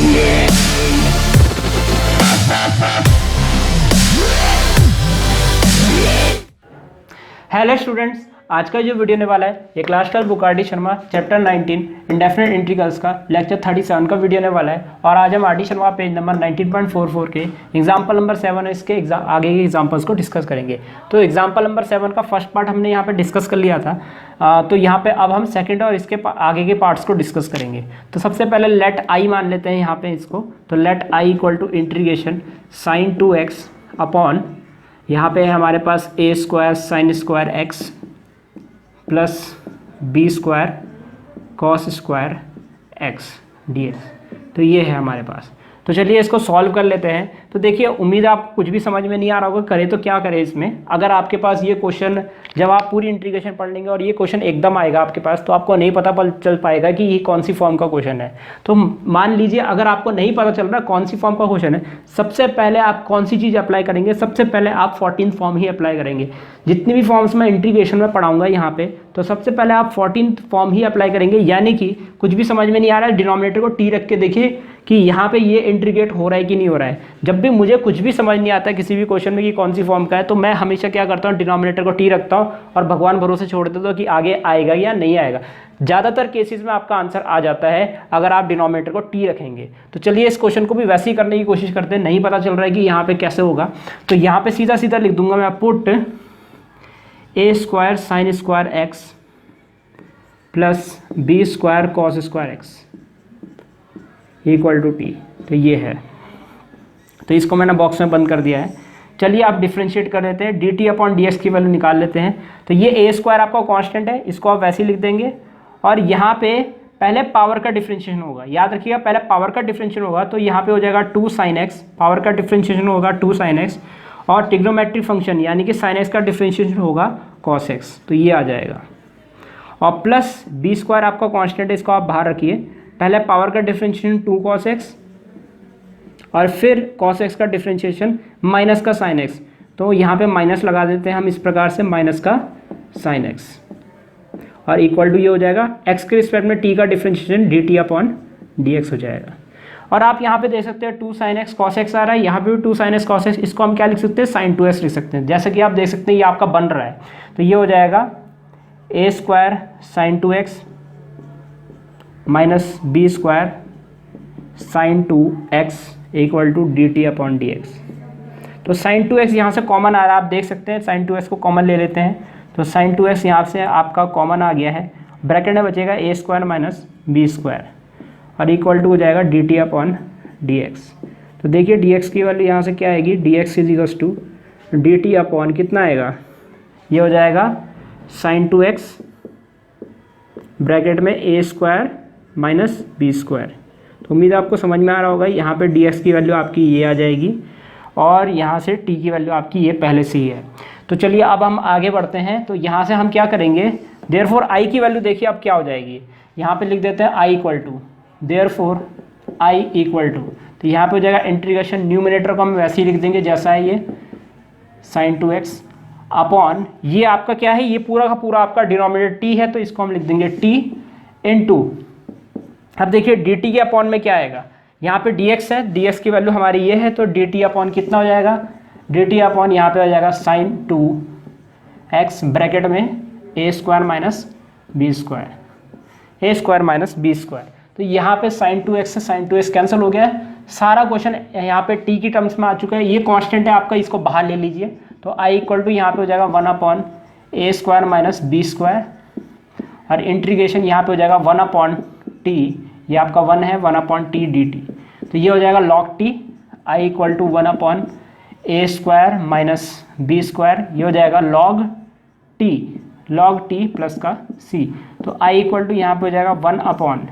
Hello students, आज का जो वीडियो होने वाला है ये class 12 book R D Sharma chapter 19 indefinite integrals का लेक्चर 37 का वीडियो होने वाला है। और आज हम R D Sharma page number 19.44 के एग्जाम्पल नंबर 7 है इसके आगे के एग्जाम्पल्स को डिस्कस करेंगे। तो एग्जाम्पल नंबर 7 का फर्स्ट पार्ट हमने यहाँ पे डिस्कस कर लिया था। तो यहाँ पे अब हम सेकंड और इसके आगे के पार्ट्स को डिस्कस करेंगे। तो सबसे पहले लेट आई मान लेते हैं यहाँ पे इसको। तो let I equal to integration sin 2x upon यहाँ पे है हमारे पास a square sine square x plus b square cos square x dx। तो ये है हमारे पास। तो चलिए इसको सॉल्व कर लेते हैं। तो देखिए, उम्मीद आपको कुछ भी समझ में नहीं आ रहा होगा, करें तो क्या करें इसमें। अगर आपके पास ये क्वेश्चन जब आप पूरी इंटीग्रेशन पढ़ लेंगे और ये क्वेश्चन एकदम आएगा आपके पास, तो आपको नहीं पता चल पाएगा कि ये कौन सी फॉर्म का क्वेश्चन है। तो मान लीजिए अगर आपको नहीं पता चल रहा कौन सी फॉर्म का क्वेश्चन है, सबसे पहले आप कौन सी चीज़ अप्लाई करेंगे? सबसे पहले आप 14th फॉर्म ही अप्लाई करेंगे। जितनी भी फॉर्म्स मैं इंटीग्रेशन में पढ़ाऊंगा यहाँ पे, तो सबसे पहले आप 14th फॉर्म ही अप्लाई करेंगे। यानी कि कुछ भी समझ में नहीं आ रहा है, डिनोमिनेटर को टी रख के देखिए कि यहाँ पे ये इंटीग्रेट हो रहा है कि नहीं हो रहा है। जब भी मुझे कुछ भी समझ नहीं आता है किसी भी क्वेश्चन में कि कौन सी फॉर्म का है, तो मैं हमेशा क्या करता हूँ, डिनोमिनेटर को टी रखता हूँ और भगवान भरोसे छोड़ देता हूँ कि आगे आएगा या नहीं आएगा। ज़्यादातर केसेस में आपका आंसर आ जाता है अगर आप डिनोमिनेटर को टी रखेंगे। तो चलिए इस क्वेश्चन को भी वैसे ही करने की कोशिश करते हैं। नहीं पता चल रहा है कि यहाँ पे कैसे होगा, तो यहाँ पे सीधा सीधा लिख दूंगा मैं, put a square sine square x plus b square cos square x equal to T. तो ये है, तो इसको मैंने बॉक्स में बंद कर दिया है। चलिए आप डिफ्रेंशिएट कर लेते हैं, D t upon d x की वैल्यू निकाल लेते हैं। तो ये ए स्क्वायर आपका कांस्टेंट है, इसको आप वैसे ही लिख देंगे। और यहाँ पे पहले पावर का डिफ्रेंशिएशन होगा, याद रखिएगा पहले पावर का डिफ्रेंशिएशन होगा। तो यहाँ पे हो जाएगा 2 sin x, पावर का डिफ्रेंशिएशन होगा 2 sin x, और ट्रिग्नोमेट्रिक फंक्शन यानी कि sin x का डिफ्रेंशिएशन होगा cos x। तो ये आ जाएगा। और प्लस बी स्क्वायर आपका कांस्टेंट है, इसको आप बाहर रखिए। पहले पावर का डिफ्रेंशिएशन 2 cos x और फिर cos x का डिफ्रेंशिएशन माइनस का sin x। तो यहाँ पे माइनस लगा देते हैं हम इस प्रकार से, माइनस का sin x, और इक्वल टू ये हो जाएगा x के रिस्पेक्ट में t का डिफ्रेंशिएशन dt अपॉन dx हो जाएगा। और आप यहाँ पे देख सकते हैं 2 sin x cos x आ रहा है, यहाँ पे भी 2 sin x cos x, इसको हम क्या लिख सकते हैं, sin 2x लिख सकते हैं। जैसे कि आप देख सकते हैं ये आपका बन रहा है। तो ये हो जाएगा a square sine 2x minus b square sine 2x equal to d t upon d x. तो साइन 2x यहाँ से कॉमन आ रहा है, आप देख सकते हैं। साइन 2x को कॉमन ले लेते हैं, तो साइन 2x यहाँ से आपका कॉमन आ गया है। ब्रैकेट में बचेगा a square minus b square और इक्वल टू हो जाएगा d t upon d x. तो देखिए डी एक्स की वैल्यू यहाँ से क्या आएगी, d x is equals to d t upon कितना आएगा, ये हो जाएगा साइन 2x ब्रैकेट में a square minus b square. तो उम्मीद आपको समझ में आ रहा होगा। यहाँ पे डी एक्स की वैल्यू आपकी ये आ जाएगी और यहाँ से टी की वैल्यू आपकी ये पहले से ही है। तो चलिए अब हम आगे बढ़ते हैं। तो यहाँ से हम क्या करेंगे, देयरफॉर आई की वैल्यू देखिए अब क्या हो जाएगी। यहाँ पे लिख देते हैं I equal to, therefore I equal to, तो यहाँ पे हो जाएगा इंटीग्रेशन, न्यूमिनेटर को हम वैसे ही लिख देंगे जैसा है ये साइन 2x अपॉन ये आपका क्या है, ये पूरा का पूरा आपका डिनोमिनेटर t है, तो इसको हम लिख देंगे t इनटू। अब देखिए dt के अपॉन में क्या आएगा, यहाँ पे dx है, dx की वैल्यू हमारी ये है, तो dt अपॉन कितना हो जाएगा, dt अपॉन यहाँ पे हो जाएगा साइन 2x ब्रैकेट में a square minus b square, a square minus b square. तो यहाँ पे साइन 2x से साइन 2x कैंसिल हो गया है। सारा क्वेश्चन यहाँ पे t की टर्म्स में आ चुका है। ये कांस्टेंट है आपका, इसको बाहर ले लीजिए। तो i इक्वल टू यहाँ पे हो जाएगा 1 upon a square minus b square, और इंटीग्रेशन यहाँ पे हो जाएगा 1 अपॉन टी, ये आपका 1 है, 1 अपॉन टी डी टी। तो ये हो जाएगा log t, i equal to 1 upon a square minus b square, ये हो जाएगा लॉग टी प्लस का c। तो i इक्वल टू यहाँ पे हो जाएगा 1 upon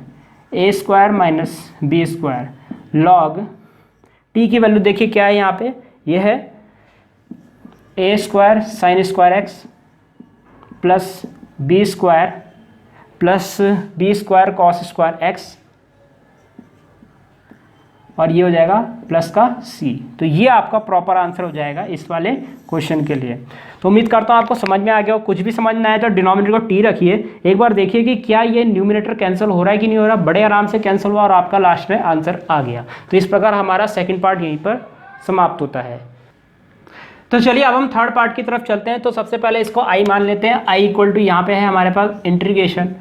a square minus b square log t की वैल्यू देखिए क्या है यहाँ पे, ये है a square sine square x plus b square cos square x, और ये हो जाएगा प्लस का c। तो ये आपका प्रॉपर आंसर हो जाएगा इस वाले क्वेश्चन के लिए। तो उम्मीद करता हूँ आपको समझ में आ गया हो। कुछ भी समझ में आए तो डिनोमिनेटर को टी रखिए, एक बार देखिए कि क्या ये न्यूमिनेटर कैंसिल हो रहा है कि नहीं हो रहा। बड़े आराम से कैंसिल हुआ और आपका लास्ट में आंसर आ गया। तो इस प्रकार हमारा सेकेंड पार्ट यहीं पर समाप्त होता है। तो चलिए अब हम थर्ड पार्ट की तरफ चलते हैं। तो सबसे पहले इसको आई मान लेते हैं। आई इक्वल टू यहाँ पे है हमारे पास integration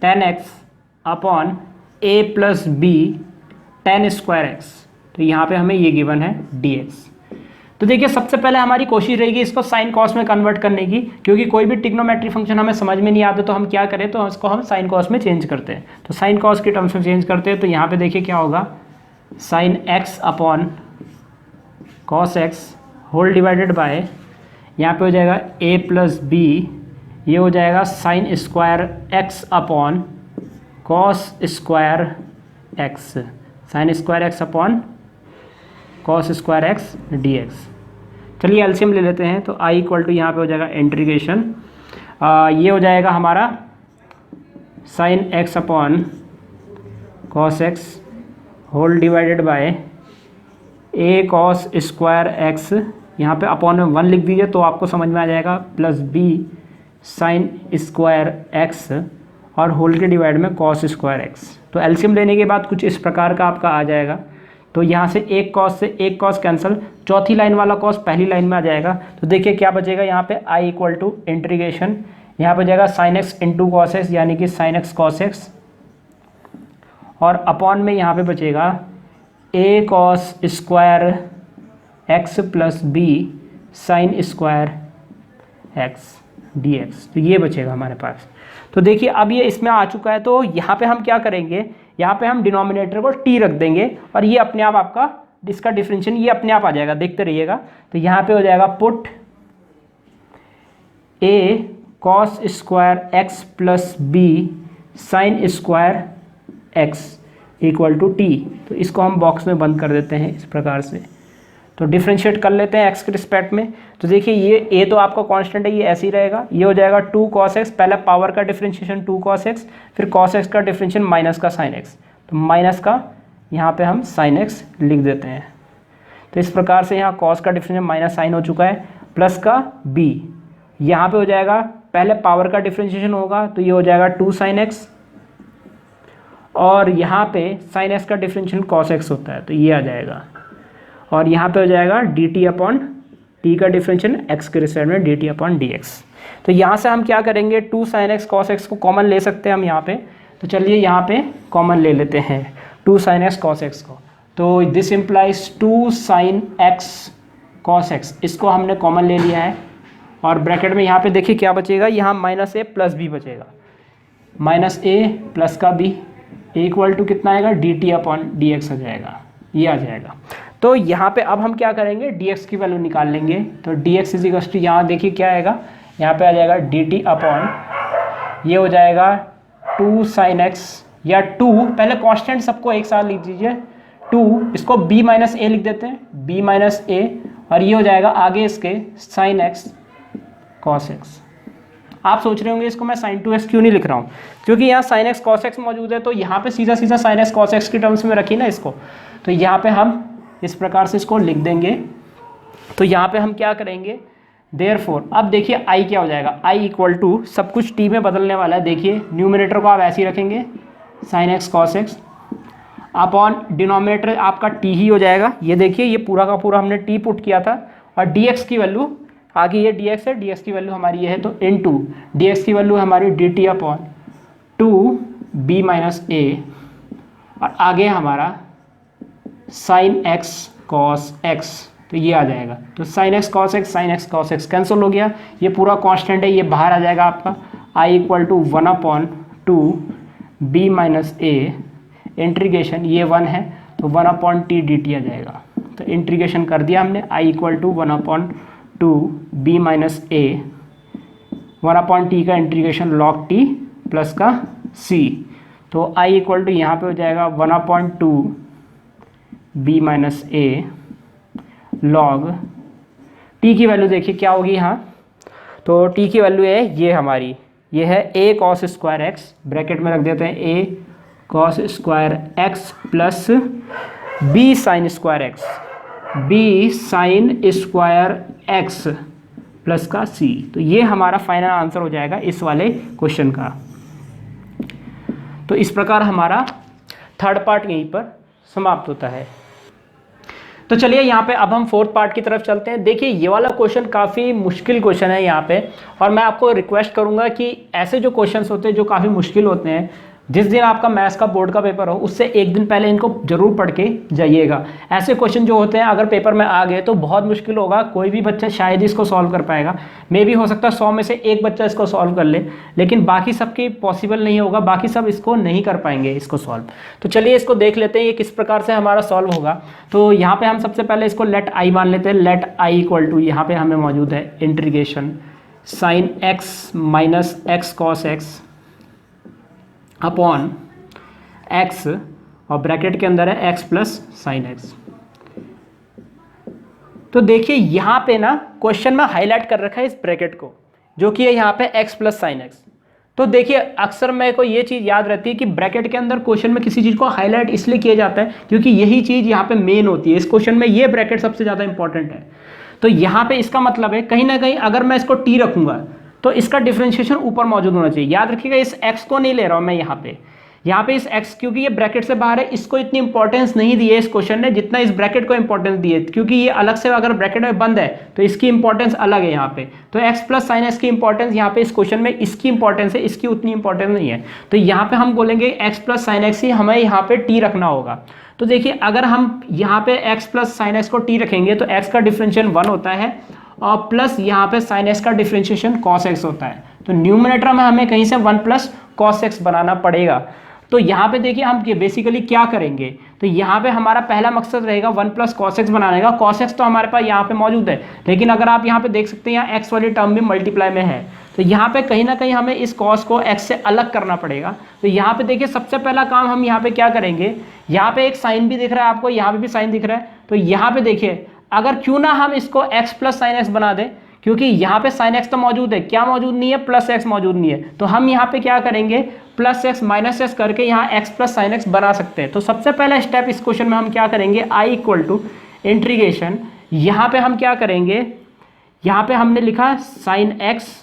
10x upon a plus B 10 square X. तो यहाँ पे हमें ये गिवन है dx। तो देखिए सबसे पहले हमारी कोशिश रहेगी इसको साइन कॉस में कन्वर्ट करने की, क्योंकि कोई भी ट्रिग्नोमेट्री फंक्शन हमें समझ में नहीं आता तो हम क्या करें, तो इसको हम साइन कॉस में चेंज करते हैं। तो साइन कॉस के टर्म्स में चेंज करते हैं। तो यहाँ पे देखिए क्या होगा, sine x upon cos x whole divided by, यहाँ पे हो जाएगा a प्लस बी, ये हो जाएगा sign square x upon cos square x, sign square x upon cos square x dx। चलिए एलसीएम ले लेते हैं। तो i इक्वल टू यहाँ पे हो जाएगा इंटीग्रेशन, ये हो जाएगा हमारा sine x upon cos x whole divided by a cos square x, यहाँ पे अपॉन में 1 लिख दीजिए तो आपको समझ में आ जाएगा, plus b sign square x और होल के डिवाइड में कॉस स्क्वायर x। तो एलसीएम लेने के बाद कुछ इस प्रकार का आपका आ जाएगा। तो यहाँ से एक कॉस से एक कॉस कैंसिल, चौथी लाइन वाला कॉस पहली लाइन में आ जाएगा। तो देखिए क्या बचेगा यहाँ पे, i इक्वल टू इंटीग्रेशन, यहाँ पे हो जाएगा sine x into cos x यानी कि साइन एक्स कॉस एक्स, और अपॉन में यहाँ पे बचेगा a cos square x plus B sine square x dx। तो ये बचेगा हमारे पास। तो देखिए अब ये इसमें आ चुका है। तो यहाँ पे हम क्या करेंगे, यहाँ पे हम डिनोमिनेटर को t रख देंगे और ये अपने आप आपका इसका डिफरेंशियल ये अपने आप आ जाएगा, देखते रहिएगा। तो यहाँ पे हो जाएगा put a cos square x plus B sine square x equal to T. तो इसको हम बॉक्स में बंद कर देते हैं इस प्रकार से। तो डिफ्रेंशिएट कर लेते हैं x के रिस्पेक्ट में। तो देखिए ये a तो आपका कांस्टेंट है, ये ऐसे ही रहेगा। ये हो जाएगा 2 cos x, पहले पावर का डिफ्रेंशिएशन 2 cos x, फिर cos x का डिफ्रेंशिएशन माइनस का sin x। तो माइनस का यहाँ पे हम sin x लिख देते हैं। तो इस प्रकार से यहाँ cos का डिफ्रेंशिएशन माइनस साइन हो चुका है, प्लस का b, यहाँ पे हो जाएगा पहले पावर का डिफ्रेंशिएशन होगा तो ये हो जाएगा 2 sin x, और यहाँ पे sin x का डिफ्रेंशिएशन cos x होता है तो ये आ जाएगा, और यहाँ पे हो जाएगा dt अपॉन टी का डिफरेंशियल x के रिस्पेक्ट में dt अपॉन dx। तो यहाँ से हम क्या करेंगे, 2 sin x cos x को कॉमन ले सकते हैं हम यहाँ पे। तो चलिए यहाँ पे कॉमन ले लेते हैं 2 sin x cos x को। तो this implies 2 sin x cos x, इसको हमने कॉमन ले लिया है। और ब्रैकेट में यहाँ पे देखिए क्या बचेगा, यहाँ माइनस a प्लस बी बचेगा, माइनस a प्लस का b इक्वल टू कितना आएगा, dt अपॉन dx आ जाएगा, ये आ जाएगा। तो यहाँ पे अब हम क्या करेंगे, dx की वैल्यू निकाल लेंगे। तो dx इज इक्वल टू यहाँ देखिए क्या आएगा, यहाँ पे आ जाएगा dt अपॉन, ये हो जाएगा 2 sin x, या 2 पहले कांस्टेंट सबको एक साथ लिख दीजिए, 2 इसको b माइनस ए लिख देते हैं, b माइनस ए, और ये हो जाएगा आगे इसके sin x cos x। आप सोच रहे होंगे इसको मैं sin 2x क्यों नहीं लिख रहा हूँ, क्योंकि यहाँ sin x cos x मौजूद है। तो यहाँ पे सीधा सीधा sin x cos x की टर्म्स में रखी ना इसको, तो यहाँ पे हम इस प्रकार से इसको लिख देंगे। तो यहाँ पे हम क्या करेंगे, देयरफॉर अब देखिए i क्या हो जाएगा, i इक्वल टू सब कुछ t में बदलने वाला है। देखिए न्यूमिनेटर को आप ऐसे ही रखेंगे sin x cos x upon denominator आपका t ही हो जाएगा। ये देखिए ये पूरा का पूरा हमने t पुट किया था, और dx की वैल्यू आगे ये dx है, dx की वैल्यू हमारी ये है तो इनटू dx की वैल्यू हमारी dt upon 2b minus a, और आगे हमारा sin x cos x, तो ये आ जाएगा। तो sin x cos x cancel हो गया, ये पूरा कांस्टेंट है, ये बाहर आ जाएगा आपका i equal to 1 upon 2 b minus a integration, ये 1 है तो 1 अपॉन टी dt आ जाएगा। तो इंटीग्रेशन कर दिया हमने, i equal to 1 upon 2 b minus a, 1 upon T का इंटीग्रेशन log t प्लस का c। तो i इक्वल टू यहाँ पे हो जाएगा 1 upon 2 b minus A log t की वैल्यू देखिए क्या होगी यहाँ, तो t की वैल्यू है ये हमारी, ये है a cos square x, bracket में रख देते हैं a cos square x plus b sign square x, b sign square x plus का सी। तो ये हमारा फाइनल आंसर हो जाएगा इस वाले क्वेश्चन का। तो इस प्रकार हमारा थर्ड पार्ट यहीं पर समाप्त होता है। तो चलिए यहाँ पे अब हम फोर्थ पार्ट की तरफ चलते हैं। देखिए ये वाला क्वेश्चन काफ़ी मुश्किल क्वेश्चन है यहाँ पे, और मैं आपको रिक्वेस्ट करूँगा कि ऐसे जो क्वेश्चंस होते हैं जो काफ़ी मुश्किल होते हैं, जिस दिन आपका मैथ्स का बोर्ड का पेपर हो उससे एक दिन पहले इनको जरूर पढ़ के जाइएगा। ऐसे क्वेश्चन जो होते हैं अगर पेपर में आ गए तो बहुत मुश्किल होगा, कोई भी बच्चा शायद इसको सॉल्व कर पाएगा। मे भी हो सकता है 100 में से एक बच्चा इसको सॉल्व कर ले, लेकिन बाकी सबकी पॉसिबल नहीं होगा, बाकी सब इसको नहीं कर पाएंगे इसको सॉल्व। तो चलिए इसको देख लेते हैं ये किस प्रकार से हमारा सॉल्व होगा। तो यहाँ पे हम सबसे पहले इसको लेट आई मान लेते हैं। लेट आई इक्वल टू, यहाँ पे हमें मौजूद है integration sine x minus x cos x upon x, और ब्रैकेट के अंदर है एक्स प्लस साइन एक्स। तो देखिए यहाँ पे ना क्वेश्चन में हाईलाइट कर रखा है इस ब्रैकेट को, जो कि है यहाँ पे एक्स प्लस साइन एक्स। तो देखिए अक्सर मेरे को ये चीज़ याद रहती है कि ब्रैकेट के अंदर क्वेश्चन में किसी चीज़ को हाईलाइट इसलिए किया जाता है क्योंकि यही चीज़ यहाँ पे मेन होती है। इस क्वेश्चन में ये ब्रैकेट सबसे ज़्यादा इंपॉर्टेंट है। तो यहाँ पे इसका मतलब है कहीं ना कहीं अगर मैं इसको टी रखूँगा तो इसका डिफरेंशिएशन ऊपर मौजूद होना चाहिए। याद रखिएगा इस x को नहीं ले रहा हूँ मैं यहाँ पे इस x, क्योंकि ये ब्रैकेट से बाहर है, इसको इतनी इंपॉर्टेंस नहीं दी है इस क्वेश्चन ने जितना इस ब्रैकेट को इंपॉर्टेंस दी है, क्योंकि ये अलग से अगर ब्रैकेट में बंद है तो इसकी इंपॉर्टेंस अलग है यहाँ पे। तो x प्लस साइन एक्स की इंपॉर्टेंस यहाँ पे इस क्वेश्चन में इसकी इंपॉर्टेंस है, इसकी उतनी इंपॉर्टेंस नहीं है। तो यहाँ पे हम बोलेंगे x प्लस साइन एक्स ही हमें यहाँ पे टी रखना होगा। तो देखिए अगर हम यहाँ पे x प्लस साइन एक्स को टी रखेंगे तो x का डिफरेंशिएशन 1 होता है और प्लस यहाँ पे साइन एक्स का डिफरेंशिएशन कॉस एक्स होता है। तो न्यूमरेटर में हमें कहीं से 1 प्लस कॉस एक्स बनाना पड़ेगा। तो यहाँ पे देखिए हम बेसिकली क्या करेंगे, तो यहाँ पे हमारा पहला मकसद रहेगा 1 प्लस कॉस एक्स बनाने का। कॉस एक्स तो हमारे पास यहाँ पे मौजूद है, लेकिन अगर आप यहाँ पे देख सकते हैं यहाँ एक्स वाली टर्म भी मल्टीप्लाई में है, तो यहाँ पे कहीं ना कहीं हमें इस कॉस को एक्स से अलग करना पड़ेगा। तो यहाँ पे देखिए सबसे पहला काम हम यहाँ पे क्या करेंगे, यहाँ पे एक साइन भी दिख रहा है आपको, यहाँ भी साइन दिख रहा है। तो यहाँ पे देखिए अगर क्यों ना हम इसको x प्लस साइन एक्स बना दें, क्योंकि यहाँ पे साइन एक्स तो मौजूद है, क्या मौजूद नहीं है, प्लस एक्स मौजूद नहीं है। तो हम यहाँ पे क्या करेंगे, प्लस एक्स माइनस एक्स करके यहाँ x प्लस साइन एक्स बना सकते हैं। तो सबसे पहला स्टेप इस क्वेश्चन में हम क्या करेंगे, i इक्वल टू इंटीग्रेशन, यहाँ पे हम क्या करेंगे, यहाँ पे हमने लिखा साइन एक्स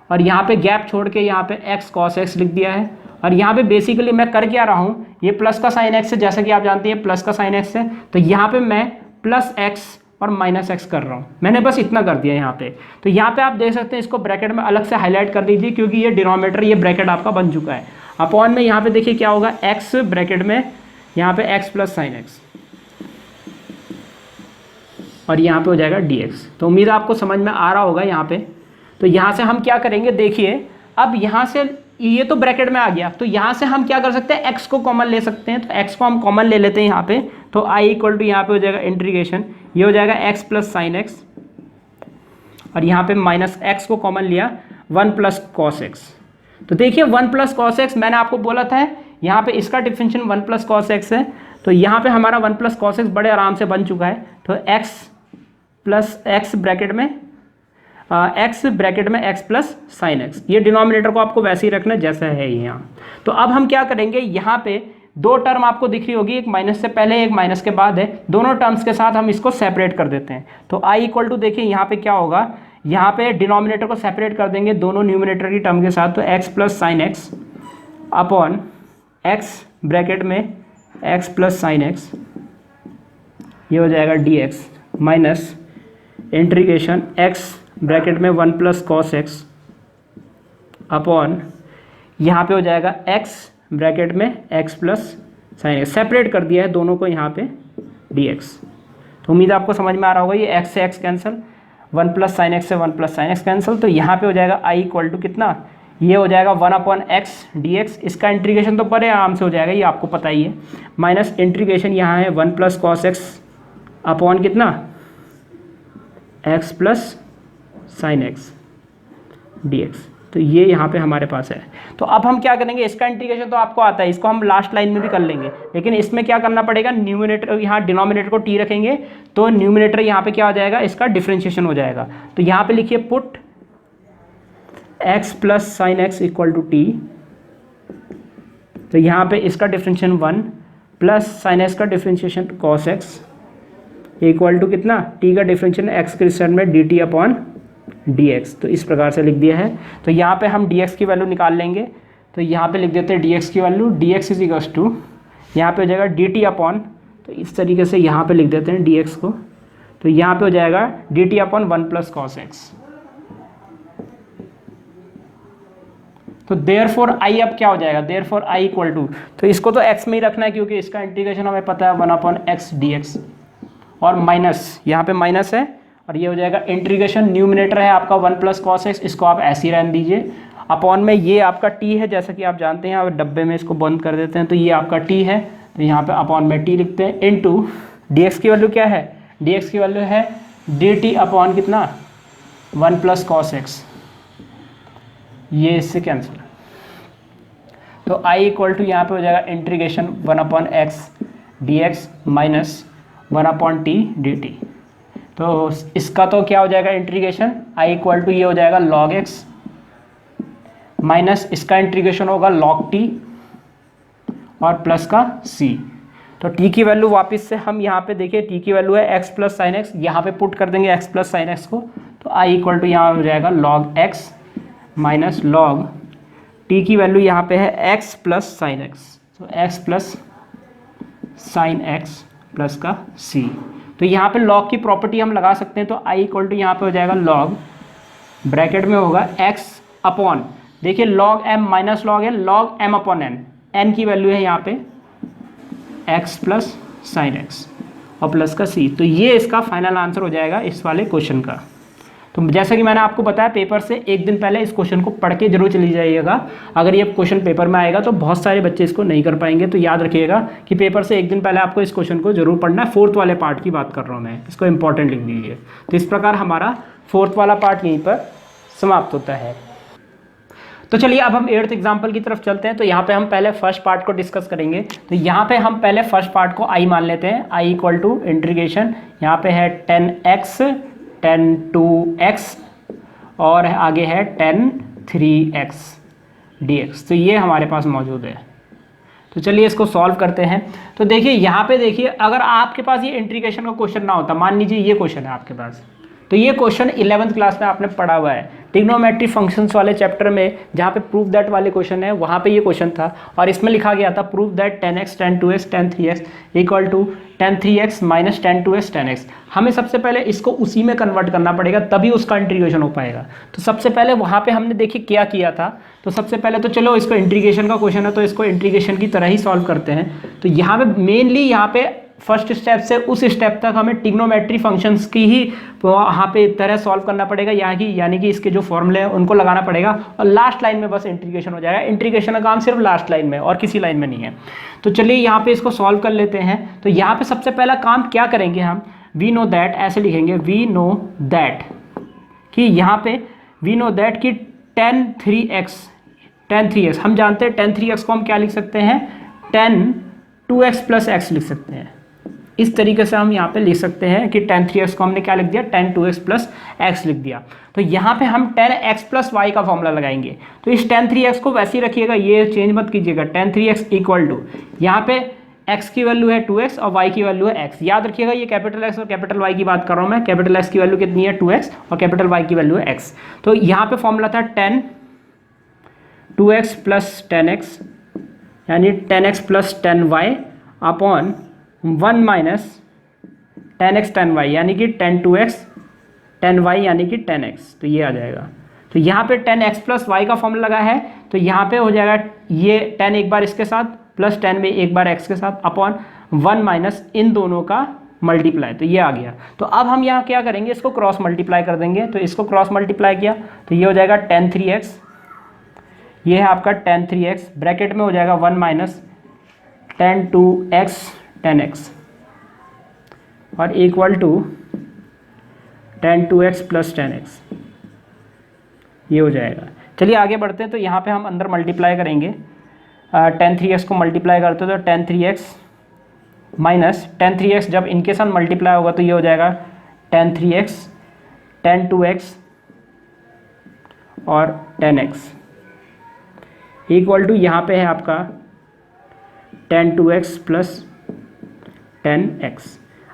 और यहाँ पे गैप छोड़ के यहाँ पे x कॉस एक्स लिख दिया है। और यहाँ पे बेसिकली मैं कर क्या रहा हूँ, ये प्लस का साइन एक्स है, जैसा कि आप जानते हैं प्लस का साइन एक्स है, तो यहाँ पे मैं प्लस एक्स और माइनस एक्स कर रहा हूँ। मैंने बस इतना कर दिया यहाँ पे। तो यहाँ पे आप देख सकते हैं, इसको ब्रैकेट में अलग से हाईलाइट कर दीजिए क्योंकि ये डिनोमिनेटर, ये ब्रैकेट आपका बन चुका है। अपॉन में यहाँ पे देखिए क्या होगा, एक्स ब्रैकेट में यहाँ पे एक्स प्लस साइन एक्स और यहाँ पे हो जाएगा डी एक्स। तो उम्मीद है आपको समझ में आ रहा होगा यहाँ पे। तो यहाँ से हम क्या करेंगे, देखिए अब यहाँ से ये तो ब्रैकेट में आ गया, तो यहाँ से हम क्या कर सकते हैं, x को कॉमन ले सकते हैं। तो x को हम कॉमन ले लेते हैं यहाँ पे। तो i इक्वल टू यहाँ पे हो जाएगा इंटीग्रेशन, ये हो जाएगा x प्लस साइन एक्स और यहाँ पे माइनस x को कॉमन लिया 1 प्लस कॉस एक्स। तो देखिए 1 प्लस कॉस एक्स मैंने आपको बोला था यहाँ पे इसका डिफरेंशिएशन 1 प्लस कॉस एक्स है। तो यहाँ पे हमारा 1 प्लस कॉस एक्स बड़े आराम से बन चुका है। तो x प्लस एक्स ब्रैकेट में एक्स ब्रैकेट में एक्स प्लस साइन एक्स, ये डिनोमिनेटर को आपको वैसे ही रखना जैसा है यहाँ। तो अब हम क्या करेंगे, यहाँ पे दो टर्म आपको दिख रही होगी, एक माइनस से पहले एक माइनस के बाद है, दोनों टर्म्स के साथ हम इसको सेपरेट कर देते हैं। तो i इक्वल टू देखिए यहाँ पे क्या होगा, यहाँ पे डिनोमिनेटर को सेपरेट कर देंगे दोनों न्यूमिनेटर की टर्म के साथ। तो x plus sine x upon x bracket में एक्स प्लस साइन एक्स, ये हो जाएगा D x minus integration x bracket में 1 प्लस कॉस एक्स अपॉन यहाँ पे हो जाएगा x ब्रैकेट में x plus sine x, separate कर दिया है दोनों को यहाँ पे dx। तो उम्मीद आपको समझ में आ रहा होगा, ये x से x cancel, 1 plus sine x से 1 प्लस साइन एक्स कैंसिल। तो यहाँ पे हो जाएगा i इक्वल टू कितना, ये हो जाएगा 1 अपॉन एक्स डी एक्स, इसका इंटीग्रेशन तो बड़े आराम से हो जाएगा, ये आपको पता ही है, माइनस इंटीग्रेशन यहाँ है 1 प्लस कॉस एक्स अपॉन कितना x plus sine x D x. तो ये यहाँ पे हमारे पास है। तो अब हम क्या करेंगे, इसका इंटीग्रेशन तो आपको आता है, इसको हम लास्ट लाइन में भी कर लेंगे, लेकिन इसमें क्या करना पड़ेगा, न्यूमिनेटर यहाँ डिनोमिनेटर को टी रखेंगे तो न्यूमिनेटर यहाँ पे क्या हो जाएगा, इसका डिफरेंशिएशन हो जाएगा। तो यहाँ पे लिखिए put x plus sine X equal to T, तो यहाँ पे इसका डिफरेंशिएशन 1 प्लस साइन एक्स का differentiation cos X equal to कितना, t का डिफरेंशिएशन x के रिस्पेक्ट में dt अपॉन dx। तो इस प्रकार से लिख दिया है। तो यहाँ पे हम dx की वैल्यू निकाल लेंगे। तो यहाँ पे लिख देते हैं dx की value, dx is equals to, यहाँ पे हो जाएगा dt अपॉन, तो इस तरीके से यहाँ पे लिख देते हैं dx को। तो यहाँ पे हो जाएगा dt upon 1 plus cos X. तो देयर फॉर आई अब क्या हो जाएगा, therefore I equal to, तो इसको तो x में ही रखना है क्योंकि इसका इंटीग्रेशन हमें पता है 1 अपॉन एक्स डी एक्स, और माइनस यहाँ पे माइनस है, और ये हो जाएगा इंटीग्रेशन, न्यूमिनेटर है आपका 1 प्लस कॉस एक्स, इसको आप ऐसे ही रहने दीजिए। अपॉन में ये आपका t है, जैसा कि आप जानते हैं, अब डब्बे में इसको बंद कर देते हैं, तो ये आपका t है, तो यहाँ पे अपॉन में t लिखते हैं, इनटू dx की वैल्यू क्या है, dx की वैल्यू है dt अपॉन कितना 1 प्लस कॉस एक्स, ये इससे कैंसिल। तो i इक्वल टू यहाँ पे हो जाएगा integration 1 upon x D x minus 1 upon T D T. तो इसका तो क्या हो जाएगा इंटीग्रेशन, i इक्वल टू ये हो जाएगा log x माइनस इसका इंटीग्रेशन होगा log t और प्लस का c। तो t की वैल्यू वापस से हम यहाँ पे देखिए, t की वैल्यू है x प्लस साइन एक्स, यहाँ पे पुट कर देंगे x प्लस साइन एक्स को। तो i इक्वल टू यहाँ हो जाएगा log x minus log t की वैल्यू यहाँ पे है x प्लस साइन एक्स, तो x plus sine x plus का c। तो यहाँ पे log की प्रॉपर्टी हम लगा सकते हैं। तो i इक्वल टू यहाँ पे हो जाएगा log, ब्रैकेट में होगा x अपॉन, देखिए log m माइनस log है, log m अपॉन n की वैल्यू है यहाँ पे x प्लस साइन एक्स और प्लस का c। तो ये इसका फाइनल आंसर हो जाएगा इस वाले क्वेश्चन का। तो जैसा कि मैंने आपको बताया, पेपर से एक दिन पहले इस क्वेश्चन को पढ़ के जरूर चली जाइएगा। अगर ये क्वेश्चन पेपर में आएगा तो बहुत सारे बच्चे इसको नहीं कर पाएंगे, तो याद रखिएगा कि पेपर से एक दिन पहले आपको इस क्वेश्चन को जरूर पढ़ना है। फोर्थ वाले पार्ट की बात कर रहा हूँ मैं, इसको इंपॉर्टेंट लिख दीजिए। तो इस प्रकार हमारा फोर्थ वाला पार्ट यहीं पर समाप्त होता है। तो चलिए अब हम 8th एग्जाम्पल की तरफ चलते हैं। तो यहाँ पे हम पहले फर्स्ट पार्ट को डिस्कस करेंगे। तो यहाँ पे हम पहले फर्स्ट पार्ट को i मान लेते हैं, i इक्वल टू इंटीग्रेशन, यहाँ पे है 10x tan 2x और आगे है tan 3x dx। तो ये हमारे पास मौजूद है। तो चलिए इसको सॉल्व करते हैं। तो देखिए यहाँ पे देखिए, अगर आपके पास ये इंटीग्रेशन का क्वेश्चन ना होता, मान लीजिए ये क्वेश्चन है आपके पास, तो ये क्वेश्चन 11th क्लास में आपने पढ़ा हुआ है, ट्रिग्नोमेट्री फंक्शंस वाले चैप्टर में, जहाँ पे प्रूफ दैट वाले क्वेश्चन है, वहाँ पे ये क्वेश्चन था। और इसमें लिखा गया था proof that 10x tan 2x tan 3x equal to tan 3x minus tan 2x tan x। हमें सबसे पहले इसको उसी में कन्वर्ट करना पड़ेगा, तभी उसका इंटीग्रेशन हो पाएगा। तो सबसे पहले वहाँ पे हमने देखिए क्या किया था। तो सबसे पहले तो चलो इसको इंटीग्रेशन का क्वेश्चन है तो इसको इंटीग्रेशन की तरह ही सॉल्व करते हैं। तो यहाँ पे मेनली यहाँ पे फर्स्ट स्टेप से उस स्टेप तक हमें ट्रिग्नोमेट्री फंक्शंस की ही वहाँ पे तरह सॉल्व करना पड़ेगा, यानी कि इसके जो फॉर्मूले हैं उनको लगाना पड़ेगा, और लास्ट लाइन में बस इंटीग्रेशन हो जाएगा। इंटीग्रेशन का काम सिर्फ लास्ट लाइन में और किसी लाइन में नहीं है। तो चलिए यहाँ पे इसको सॉल्व कर लेते हैं। तो यहाँ पे सबसे पहला काम क्या करेंगे हम, वी नो दैट, ऐसे लिखेंगे वी नो दैट, कि यहाँ पे वी नो दैट कि tan 3x हम जानते हैं tan 3x को हम क्या लिख सकते हैं, tan 2x प्लस एक्स लिख सकते हैं। इस तरीके से हम यहाँ पे लिख सकते हैं कि tan 3x को हमने क्या लिख दिया, tan 2x प्लस एक्स लिख दिया। तो यहाँ पे हम tan x प्लस वाई का फॉर्मूला लगाएंगे। तो इस tan 3x को वैसे ही रखिएगा, ये चेंज मत कीजिएगा। tan 3x इक्वल टू, यहाँ पे x की वैल्यू है 2x और y की वैल्यू है x। याद रखिएगा ये कैपिटल X और कैपिटल Y की बात कर रहा हूँ मैं। कैपिटल X की वैल्यू कितनी है 2x और कैपिटल Y की वैल्यू है x। तो यहाँ पे फॉर्मूला था tan 2x plus tan x, यानी tan x plus tan y upon 1 minus tan x tan y, यानी कि tan 2x tan y यानी कि tan x। तो ये आ जाएगा। तो यहाँ पे tan x प्लस y का फॉर्मूला लगा है, तो यहाँ पे हो जाएगा ये tan एक बार इसके साथ प्लस tan में एक बार x के साथ अपॉन 1 माइनस इन दोनों का मल्टीप्लाई। तो ये आ गया। तो अब हम यहाँ क्या करेंगे, इसको क्रॉस मल्टीप्लाई कर देंगे। तो इसको क्रॉस मल्टीप्लाई किया तो ये हो जाएगा tan 3x, ये है आपका tan 3x, ब्रैकेट में हो जाएगा 1 minus tan 2x tan x और equal to tan 2x plus tan x, ये हो जाएगा। चलिए आगे बढ़ते हैं। तो यहाँ पे हम अंदर मल्टीप्लाई करेंगे, tan 3x को मल्टीप्लाई करते हैं तो tan 3x minus tan 3x जब इनके साथ मल्टीप्लाई होगा तो ये हो जाएगा tan 3x tan 2x और tan x इक्वल टू यहाँ पे है आपका tan 2x plus tan x।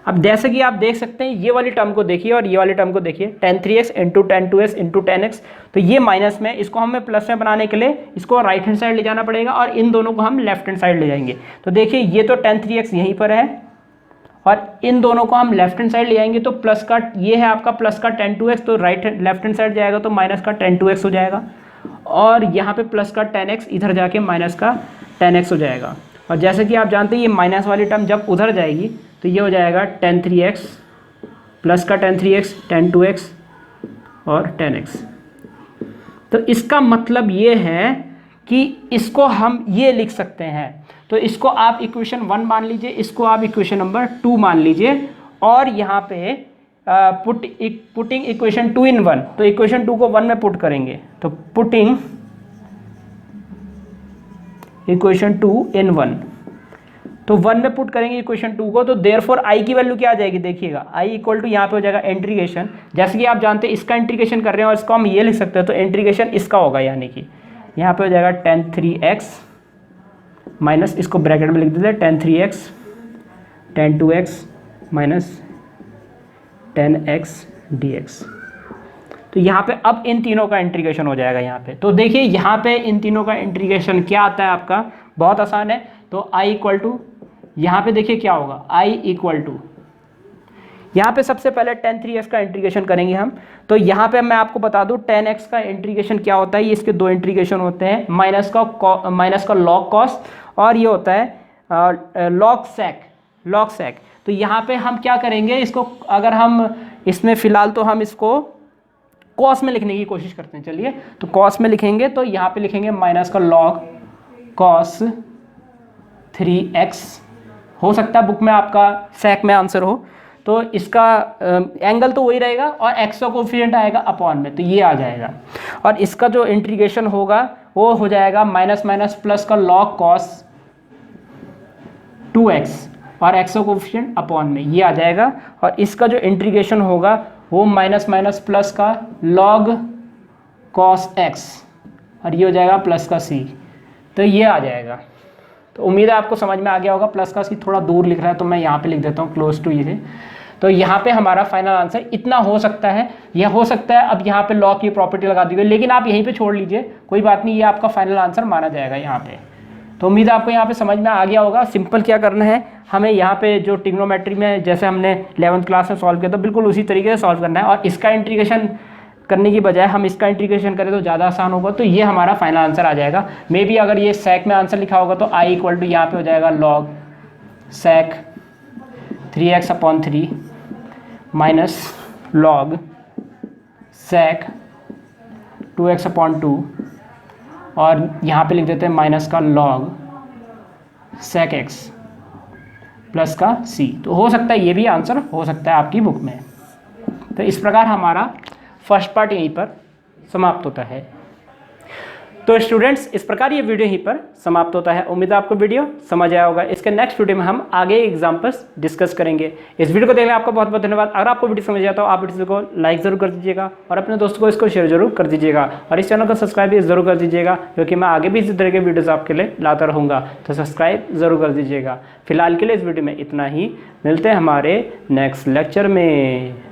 अब जैसे कि आप देख सकते हैं ये वाली टर्म को देखिए और ये वाली टर्म को देखिए, tan 3x into tan 2s into tan x, तो ये माइनस में, इसको हमें प्लस में बनाने के लिए इसको राइट हैंड साइड ले जाना पड़ेगा और इन दोनों को हम लेफ्ट हैंड साइड ले जाएंगे। तो देखिए ये तो tan 3x यहीं पर है और इन दोनों को हम लेफ्ट हैंड साइड ले जाएंगे, तो प्लस का ये है आपका प्लस का tan 2x, तो लेफ्ट हैंड साइड जाएगा तो माइनस का tan 2x हो जाएगा, और यहाँ पे प्लस का tan x इधर जाके माइनस का tan x हो जाएगा। और जैसे कि आप जानते हैं ये माइनस वाली टर्म जब उधर जाएगी तो ये हो जाएगा tan 3x प्लस का tan 3x tan 2x और tan x। तो इसका मतलब ये है कि इसको हम ये लिख सकते हैं, तो इसको आप इक्वेशन 1 मान लीजिए, इसको आप इक्वेशन नंबर 2 मान लीजिए, और यहाँ पे पुटिंग इक्वेशन 2 इन 1, तो इक्वेशन 2 को 1 में पुट करेंगे, तो पुटिंग इक्वेशन 2 इन 1, तो 1 में पुट करेंगे इक्वेशन 2 को, तो देयरफॉर आई की वैल्यू क्या आ जाएगी, देखिएगा आई इक्वल टू यहाँ पे हो जाएगा इंटीग्रेशन, जैसे कि आप जानते हैं इसका इंटीग्रेशन कर रहे हैं और इसको हम ये लिख सकते हैं, तो इंटीग्रेशन इसका होगा, यानी कि यहाँ पे हो जाएगा tan 3x माइनस, इसको ब्रैकेट में लिख देते हैं tan 3x tan 2x minus tan x dx। तो यहाँ पे अब इन तीनों का इंटीग्रेशन हो जाएगा यहाँ पे। तो देखिए यहाँ पे इन तीनों का इंटीग्रेशन क्या आता है आपका, बहुत आसान है। तो i इक्वल टू, यहाँ पे देखिए क्या होगा, i इक्वल टू, यहाँ पे सबसे पहले tan 3x का इंटीग्रेशन करेंगे हम। तो यहाँ पे मैं आपको बता दूँ tan x का इंटीग्रेशन क्या होता है, ये इसके दो इंटीग्रेशन होते हैं, माइनस का log cos और ये होता है log sec। तो यहाँ पे हम क्या करेंगे, इसको अगर हम इसमें फ़िलहाल तो हम इसको cos में लिखने की कोशिश करते हैं, चलिए तो cos में लिखेंगे, तो यहाँ पे लिखेंगे माइनस का log cos 3x, हो सकता है बुक में आपका sec में आंसर हो, तो इसका एंगल तो वही रहेगा और x का कोफिशिएंट आएगा अपॉन में, तो ये आ जाएगा। और इसका जो इंटीग्रेशन होगा वो हो जाएगा माइनस माइनस प्लस का log cos 2x और x का कोफिशिएंट अपॉन में, ये आ जाएगा। और इसका जो इंटीग्रेशन होगा वो माइनस माइनस प्लस का log cos x और ये हो जाएगा प्लस का c, तो ये आ जाएगा। तो उम्मीद है आपको समझ में आ गया होगा। प्लस का c थोड़ा दूर लिख रहा है तो मैं यहाँ पे लिख देता हूँ क्लोज टू ये। तो यहाँ पे हमारा फाइनल आंसर इतना हो सकता है, यह हो सकता है। अब यहाँ पे लॉ की प्रॉपर्टी लगा दी गई, लेकिन आप यहीं पे छोड़ लीजिए, कोई बात नहीं, ये आपका फाइनल आंसर माना जाएगा यहाँ पे। तो उम्मीद है आपको यहाँ पे समझ में आ गया होगा। सिंपल क्या करना है, हमें यहाँ पे जो ट्रिग्नोमेट्री में जैसे हमने 11th क्लास में सॉल्व किया था बिल्कुल उसी तरीके से सॉल्व करना है, और इसका इंटीग्रेशन करने की बजाय हम इसका इंटीग्रेशन करें तो ज़्यादा आसान होगा। तो ये हमारा फाइनल आंसर आ जाएगा। मे बी अगर ये sec में आंसर लिखा होगा तो i इक्वल टू यहाँ पे हो जाएगा log sec 3x upon 3 minus log sec 2x upon 2, और यहाँ पे लिख देते हैं माइनस का log sec x प्लस का c। तो हो सकता है ये भी आंसर हो सकता है आपकी बुक में। तो इस प्रकार हमारा फर्स्ट पार्ट यहीं पर समाप्त होता है। तो स्टूडेंट्स, इस प्रकार ये वीडियो यहीं पर समाप्त होता है। उम्मीद है आपको वीडियो समझ आया होगा। इसके नेक्स्ट वीडियो में हम आगे एग्जाम्पल्स डिस्कस करेंगे। इस वीडियो को देखने आपका बहुत बहुत धन्यवाद। अगर आपको वीडियो समझ आया तो आप वीडियो को लाइक ज़रूर कर दीजिएगा और अपने दोस्तों को इसको शेयर जरूर कर दीजिएगा, और इस चैनल को सब्सक्राइब भी जरूर कर दीजिएगा, क्योंकि मैं आगे भी इसी तरह के वीडियोज़ आपके लिए लाता रहूँगा। तो सब्सक्राइब ज़रूर कर दीजिएगा। फिलहाल के लिए इस वीडियो में इतना ही, मिलते हैं हमारे नेक्स्ट लेक्चर में।